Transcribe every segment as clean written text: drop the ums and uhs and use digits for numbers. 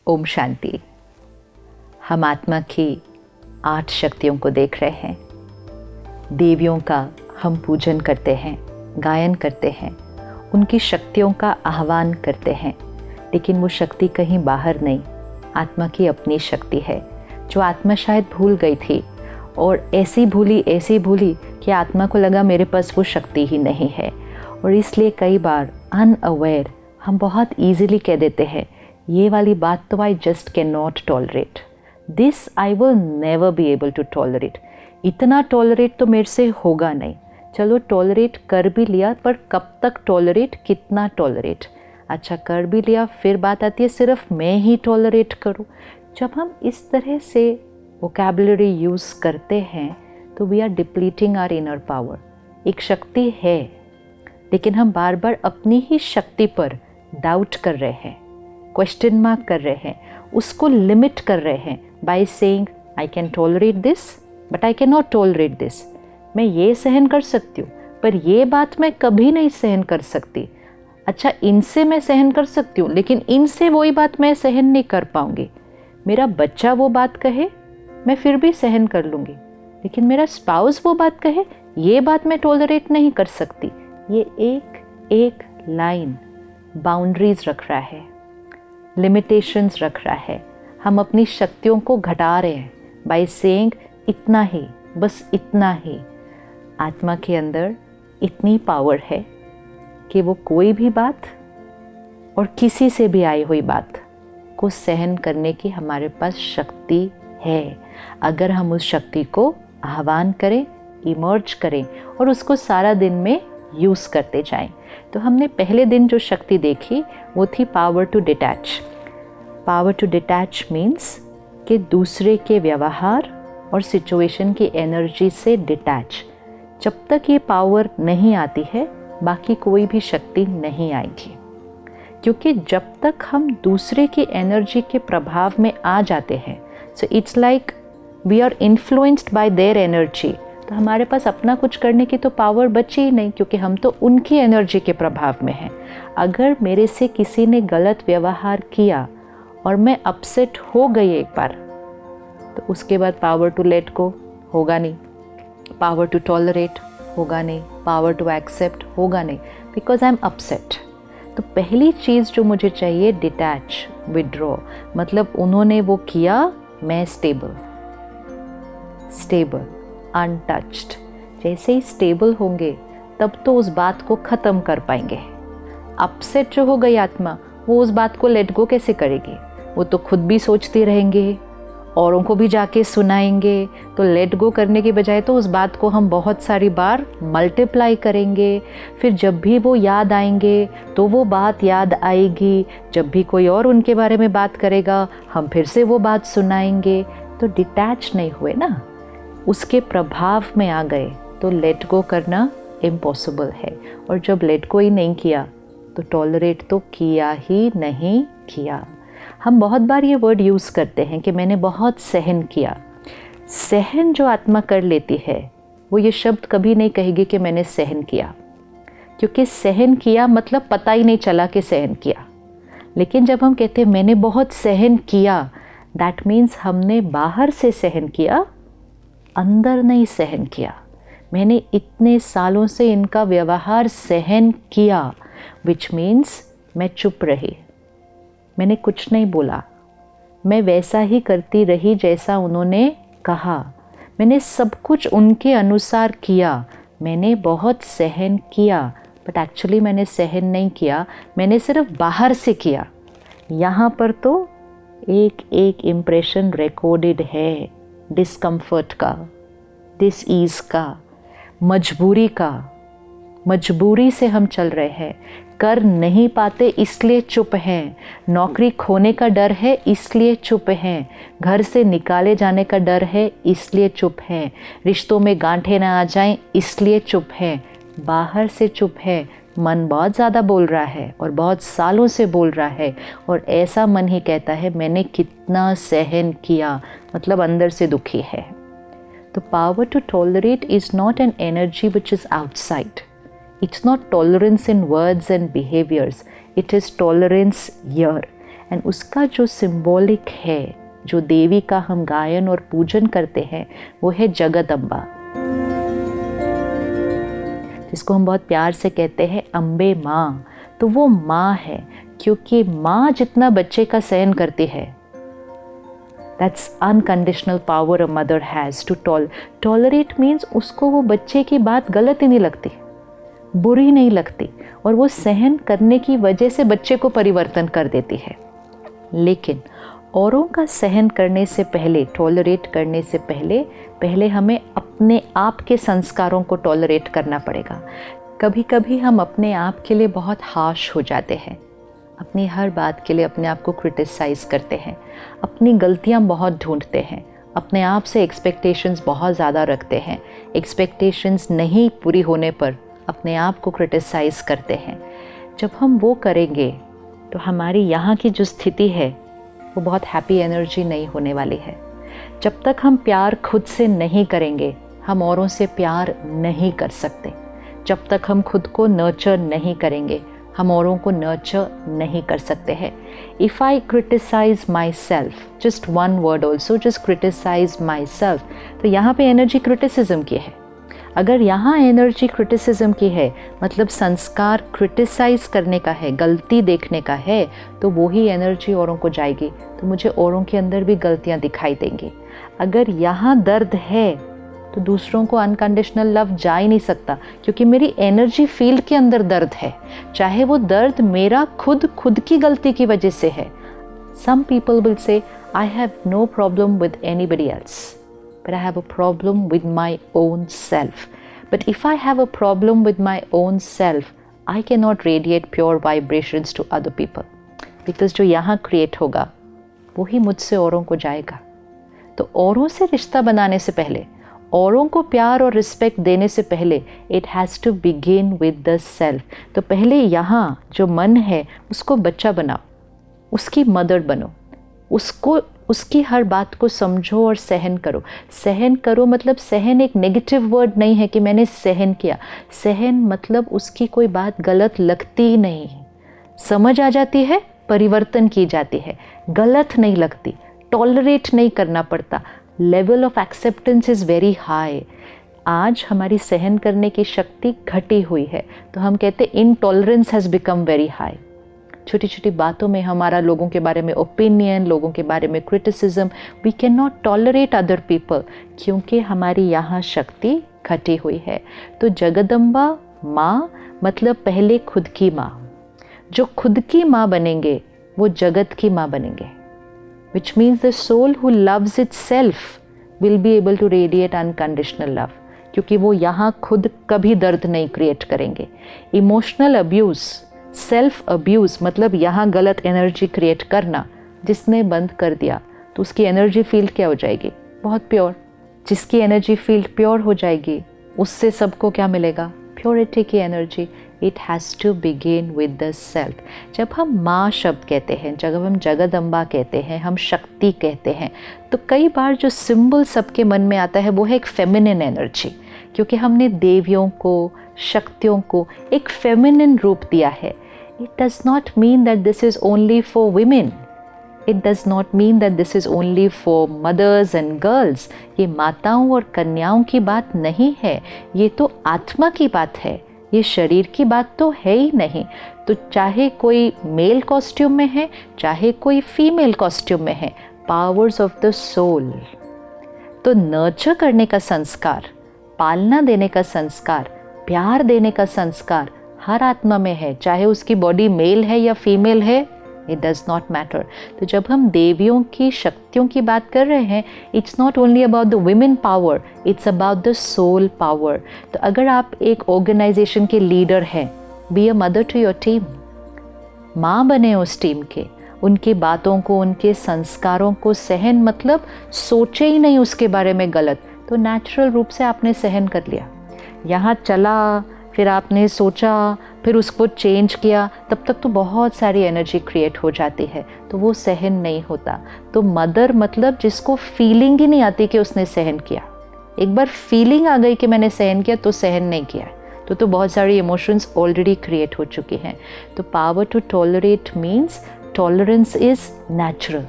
ओम शांति। हम आत्मा की 8 शक्तियों को देख रहे हैं। देवियों का हम पूजन करते हैं, गायन करते हैं, उनकी शक्तियों का आह्वान करते हैं, लेकिन वो शक्ति कहीं बाहर नहीं, आत्मा की अपनी शक्ति है जो आत्मा शायद भूल गई थी और ऐसी भूली कि आत्मा को लगा मेरे पास वो शक्ति ही नहीं है। और इसलिए कई बार अनअवेयर हम बहुत ईजिली कह देते हैं, ये वाली बात तो I just can not tolerate, this I will never be able to tolerate, इतना टॉलरेट तो मेरे से होगा नहीं। चलो टॉलरेट कर भी लिया, पर कब तक टॉलरेट, कितना टॉलरेट। अच्छा कर भी लिया, फिर बात आती है सिर्फ मैं ही टॉलरेट करूं। जब हम इस तरह से वोकैबुलरी यूज़ करते हैं तो we are depleting our inner power. एक शक्ति है, लेकिन हम बार बार अपनी ही शक्ति पर डाउट कर रहे हैं, क्वेश्चन मार्क कर रहे हैं, उसको लिमिट कर रहे हैं by saying I can tolerate this but I can not tolerate this. मैं ये सहन कर सकती हूँ, पर ये बात मैं कभी नहीं सहन कर सकती। अच्छा इनसे मैं सहन कर सकती हूँ, लेकिन इनसे वही बात मैं सहन नहीं कर पाऊँगी। मेरा बच्चा वो बात कहे मैं फिर भी सहन कर लूँगी, लेकिन मेरा स्पाउस वो बात कहे ये बात मैं टॉलरेट नहीं कर सकती। ये एक एक लाइन बाउंड्रीज रख रहा है, लिमिटेशंस रख रहा है। हम अपनी शक्तियों को घटा रहे हैं बाय सेइंग इतना ही, बस इतना ही। आत्मा के अंदर इतनी पावर है कि वो कोई भी बात और किसी से भी आई हुई बात को सहन करने की हमारे पास शक्ति है, अगर हम उस शक्ति को आह्वान करें, इमर्ज करें और उसको सारा दिन में यूज़ करते जाएं। तो हमने पहले दिन जो शक्ति देखी वो थी power to detach. Power to detach means कि दूसरे के व्यवहार और सिचुएशन की एनर्जी से डिटैच। जब तक ये पावर नहीं आती है बाकी कोई भी शक्ति नहीं आएगी, क्योंकि जब तक हम दूसरे की एनर्जी के प्रभाव में आ जाते हैं, so it's like we are influenced by their energy, तो हमारे पास अपना कुछ करने की तो पावर बची ही नहीं, क्योंकि हम तो उनकी एनर्जी के प्रभाव में हैं। अगर मेरे से किसी ने गलत व्यवहार किया और मैं अपसेट हो गई एक बार, तो उसके बाद पावर टू लेट गो होगा नहीं, पावर टू टॉलरेट होगा नहीं, पावर टू एक्सेप्ट होगा नहीं, बिकॉज आई एम अपसेट। तो पहली चीज़ जो मुझे चाहिए डिटैच, विड्रॉ, मतलब उन्होंने वो किया, मैं स्टेबल, अनटच्ड। जैसे ही स्टेबल होंगे तब तो उस बात को ख़त्म कर पाएंगे। अपसेट जो हो गई आत्मा, वो उस बात को लेट गो कैसे करेगी? वो तो खुद भी सोचती रहेंगे, औरों को भी जाके सुनाएंगे। तो लेट गो करने के बजाय तो उस बात को हम बहुत सारी बार मल्टीप्लाई करेंगे। फिर जब भी वो याद आएंगे तो वो बात याद आएगी, जब भी कोई और उनके बारे में बात करेगा हम फिर से वो बात सुनाएंगे। तो डिटैच नहीं हुए ना, उसके प्रभाव में आ गए, तो लेट गो करना इम्पॉसिबल है। और जब लेट गो ही नहीं किया तो टॉलरेट तो किया ही नहीं किया। हम बहुत बार ये वर्ड यूज़ करते हैं कि मैंने बहुत सहन किया। सहन जो आत्मा कर लेती है वो ये शब्द कभी नहीं कहेगी कि मैंने सहन किया, क्योंकि सहन किया मतलब पता ही नहीं चला कि सहन किया। लेकिन जब हम कहते हैं मैंने बहुत सहन किया, दैट मीन्स हमने बाहर से सहन किया, अंदर नहीं सहन किया। मैंने इतने सालों से इनका व्यवहार सहन किया, विच मीन्स मैं चुप रही, मैंने कुछ नहीं बोला, मैं वैसा ही करती रही जैसा उन्होंने कहा, मैंने सब कुछ उनके अनुसार किया, मैंने बहुत सहन किया, बट एक्चुअली मैंने सहन नहीं किया, मैंने सिर्फ बाहर से किया। यहाँ पर तो एक एक इम्प्रेशन रिकॉर्डेड है, डिस्कम्फर्ट का, डिसईज का, मजबूरी का। मजबूरी से हम चल रहे हैं, कर नहीं पाते इसलिए चुप हैं, नौकरी खोने का डर है इसलिए चुप हैं, घर से निकाले जाने का डर है इसलिए चुप हैं, रिश्तों में गांठें ना आ जाएं इसलिए चुप हैं। बाहर से चुप है, मन बहुत ज़्यादा बोल रहा है और बहुत सालों से बोल रहा है, और ऐसा मन ही कहता है मैंने कितना सहन किया, मतलब अंदर से दुखी है। तो power to tolerate is not an energy which is outside, It's not tolerance in words and behaviors, it is tolerance here. And उसका जो सिंबॉलिक है, जो देवी का हम गायन और पूजन करते हैं, वो है जगदम्बा, जिसको हम बहुत प्यार से कहते हैं अम्बे माँ। तो वो माँ है, क्योंकि माँ जितना बच्चे का सहन करती है, that's unconditional power a mother has to tolerate means उसको वो बच्चे की बात गलत ही नहीं लगती, बुरी नहीं लगती, और वो सहन करने की वजह से बच्चे को परिवर्तन कर देती है। लेकिन औरों का सहन करने से पहले, टॉलरेट करने से पहले हमें अपने आप के संस्कारों को टॉलरेट करना पड़ेगा। कभी कभी हम अपने आप के लिए बहुत हार्श हो जाते हैं, अपनी हर बात के लिए अपने आप को क्रिटिसाइज़ करते हैं, अपनी गलतियां बहुत ढूंढते हैं, अपने आप से एक्सपेक्टेशंस बहुत ज़्यादा रखते हैं, एक्सपेक्टेशंस नहीं पूरी होने पर अपने आप को क्रिटिसाइज़ करते हैं। जब हम वो करेंगे तो हमारी यहाँ की जो स्थिति है वो बहुत हैप्पी एनर्जी नहीं होने वाली है। जब तक हम प्यार खुद से नहीं करेंगे, हम औरों से प्यार नहीं कर सकते। जब तक हम खुद को नर्चर नहीं करेंगे, हम औरों को नर्चर नहीं कर सकते हैं। If I criticise myself, just one word also, just criticise myself, तो यहाँ पे एनर्जी क्रिटिसिज्म की है। अगर यहाँ एनर्जी क्रिटिसिज्म की है, मतलब संस्कार क्रिटिसाइज करने का है, गलती देखने का है, तो वही एनर्जी औरों को जाएगी, तो मुझे औरों के अंदर भी गलतियाँ दिखाई देंगी। अगर यहाँ दर्द है तो दूसरों को अनकंडीशनल लव जा ही नहीं सकता, क्योंकि मेरी एनर्जी फील्ड के अंदर दर्द है, चाहे वो दर्द मेरा खुद की गलती की वजह से है। सम people will say I have no problem with anybody else, but I have a problem with my own self. But if I have a problem with my own self, I cannot radiate pure vibrations to other people. Because जो यहाँ create होगा, वही मुझसे औरों को जाएगा। तो औरों से रिश्ता बनाने से पहले, औरों को प्यार और रिस्पेक्ट देने से पहले, it has to begin with the self. तो पहले यहाँ जो मन है, उसको बच्चा बनाओ, उसकी मदर बनो, उसकी हर बात को समझो और सहन करो। सहन करो मतलब सहन एक नेगेटिव वर्ड नहीं है कि मैंने सहन किया। सहन मतलब उसकी कोई बात गलत लगती ही नहीं है, समझ आ जाती है, परिवर्तन की जाती है, गलत नहीं लगती, टॉलरेट नहीं करना पड़ता। Level of acceptance is very high. आज हमारी सहन करने की शक्ति घटी हुई है, तो हम कहते intolerance has become very high. छोटी छोटी बातों में हमारा लोगों के बारे में ओपिनियन, लोगों के बारे में criticism, we can not tolerate other people, क्योंकि हमारी यहाँ शक्ति घटी हुई है। तो जगदम्बा माँ मतलब पहले खुद की माँ। जो खुद की माँ बनेंगे वो जगत की माँ बनेंगे, which means the soul who loves itself will be able to radiate unconditional love, क्योंकि वो यहाँ खुद कभी दर्द नहीं क्रिएट करेंगे। इमोशनल अब्यूज़, सेल्फ अब्यूज़ मतलब यहाँ गलत एनर्जी क्रिएट करना, जिसने बंद कर दिया तो उसकी एनर्जी फील्ड क्या हो जाएगी? बहुत प्योर। जिसकी एनर्जी फील्ड प्योर हो जाएगी, उससे सबको क्या मिलेगा? प्योरिटी की energy. It has to begin with the self. जब हम माँ शब्द कहते हैं, जब हम जगदम्बा कहते हैं, हम शक्ति कहते हैं, तो कई बार जो सिंबल सबके मन में आता है वो है एक फेमिनिन एनर्जी, क्योंकि हमने देवियों को, शक्तियों को एक फेमिनिन रूप दिया है। It does not mean that this is only for women. It does not mean that this is only for mothers and girls. ये माताओं और कन्याओं की बात नहीं है, ये तो आत्मा की बात है, ये शरीर की बात तो है ही नहीं। तो चाहे कोई मेल कॉस्ट्यूम में है, चाहे कोई फीमेल कॉस्ट्यूम में है, पावर्स ऑफ द सोल। तो नर्चर करने का संस्कार, पालना देने का संस्कार, प्यार देने का संस्कार हर आत्मा में है, चाहे उसकी बॉडी मेल है या फीमेल है, इट डज़ नॉट मैटर। तो जब हम देवियों की शक्तियों की बात कर रहे हैं, it's not only about the women power, it's about the soul power. तो अगर आप एक ऑर्गेनाइजेशन के लीडर हैं, be a mother to your team, माँ बने उस टीम के, उनकी बातों को, उनके संस्कारों को सहन मतलब सोचे ही नहीं उसके बारे में गलत, तो नेचुरल रूप से आपने सहन कर लिया। यहाँ चला, फिर आपने सोचा, फिर उसको चेंज किया, तब तक तो बहुत सारी एनर्जी क्रिएट हो जाती है, तो वो सहन नहीं होता। तो मदर मतलब जिसको फीलिंग ही नहीं आती कि उसने सहन किया। एक बार फीलिंग आ गई कि मैंने सहन किया तो सहन नहीं किया, तो बहुत सारी इमोशंस ऑलरेडी क्रिएट हो चुकी हैं। तो power to tolerate means tolerance is natural,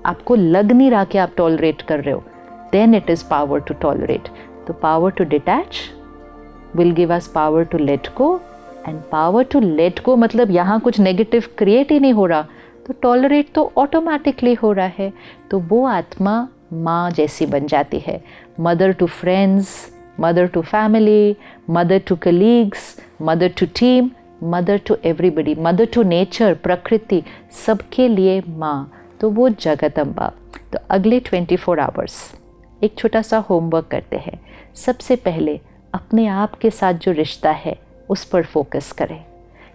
आपको लग नहीं रहा कि आप टॉलरेट कर रहे हो, then it is power to tolerate. तो power to detach will give us power to let go, and power to let go मतलब यहाँ कुछ नेगेटिव क्रिएट ही नहीं हो रहा, तो टॉलरेट तो ऑटोमेटिकली हो रहा है. तो वो आत्मा माँ जैसी बन जाती है. Mother to friends, mother to family, mother to colleagues, mother to team, mother to everybody, mother to nature, प्रकृति, सबके लिए माँ. तो वो जगत अम्बा. तो अगले 24 आवर्स एक छोटा सा होमवर्क करते हैं. सबसे पहले अपने आप के साथ जो रिश्ता है उस पर फोकस करें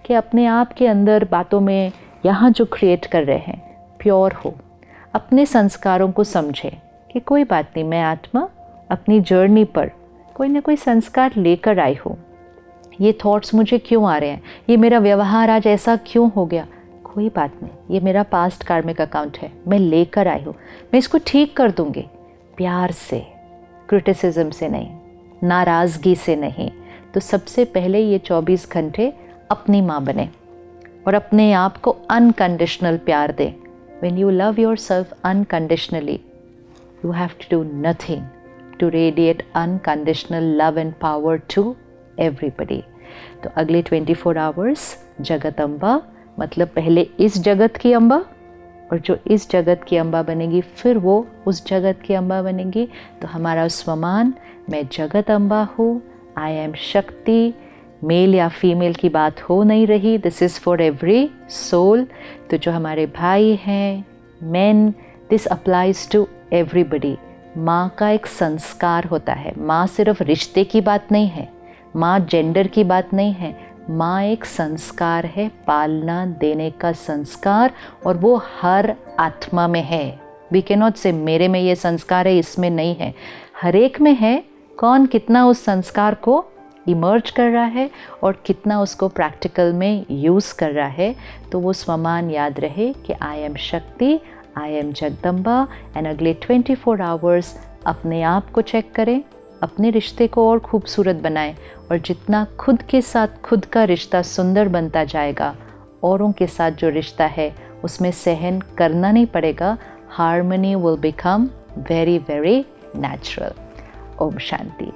कि अपने आप के अंदर बातों में यहाँ जो क्रिएट कर रहे हैं प्योर हो. अपने संस्कारों को समझें कि कोई बात नहीं, मैं आत्मा अपनी जर्नी पर कोई ना कोई संस्कार लेकर आई हूँ. ये थॉट्स मुझे क्यों आ रहे हैं, ये मेरा व्यवहार आज ऐसा क्यों हो गया, कोई बात नहीं, ये मेरा पास्ट कार्मिक अकाउंट है, मैं लेकर आई हूँ, मैं इसको ठीक कर दूँगी. प्यार से, क्रिटिसिज्म से नहीं, नाराज़गी से नहीं. तो सबसे पहले ये 24 घंटे अपनी माँ बने और अपने आप को अनकंडीशनल प्यार दें. When you love yourself unconditionally, you have to do nothing to radiate unconditional love and power to everybody. तो अगले 24 आवर्स जगत अम्बा, मतलब पहले इस जगत की अम्बा, और जो इस जगत की अम्बा बनेगी फिर वो उस जगत की अम्बा बनेगी. तो हमारा स्वमान, मैं जगत अम्बा हूँ, आई एम शक्ति. मेल या फीमेल की बात हो नहीं रही, this is for every soul. तो जो हमारे भाई हैं, men, this applies to everybody. माँ का एक संस्कार होता है. माँ सिर्फ रिश्ते की बात नहीं है, माँ जेंडर की बात नहीं है, माँ एक संस्कार है, पालना देने का संस्कार, और वो हर आत्मा में है. वी कैन नॉट से मेरे में ये संस्कार है, इसमें नहीं है, हर एक में है. कौन कितना उस संस्कार को इमर्ज कर रहा है और कितना उसको प्रैक्टिकल में यूज़ कर रहा है. तो वो स्वमान याद रहे कि आई एम शक्ति, आई एम जगदम्बा. एंड अगले 24 आवर्स अपने आप को चेक करें, अपने रिश्ते को और खूबसूरत बनाएं, और जितना खुद के साथ खुद का रिश्ता सुंदर बनता जाएगा, औरों के साथ जो रिश्ता है उसमें सहन करना नहीं पड़ेगा. Harmony will become very very natural. Om Shanti.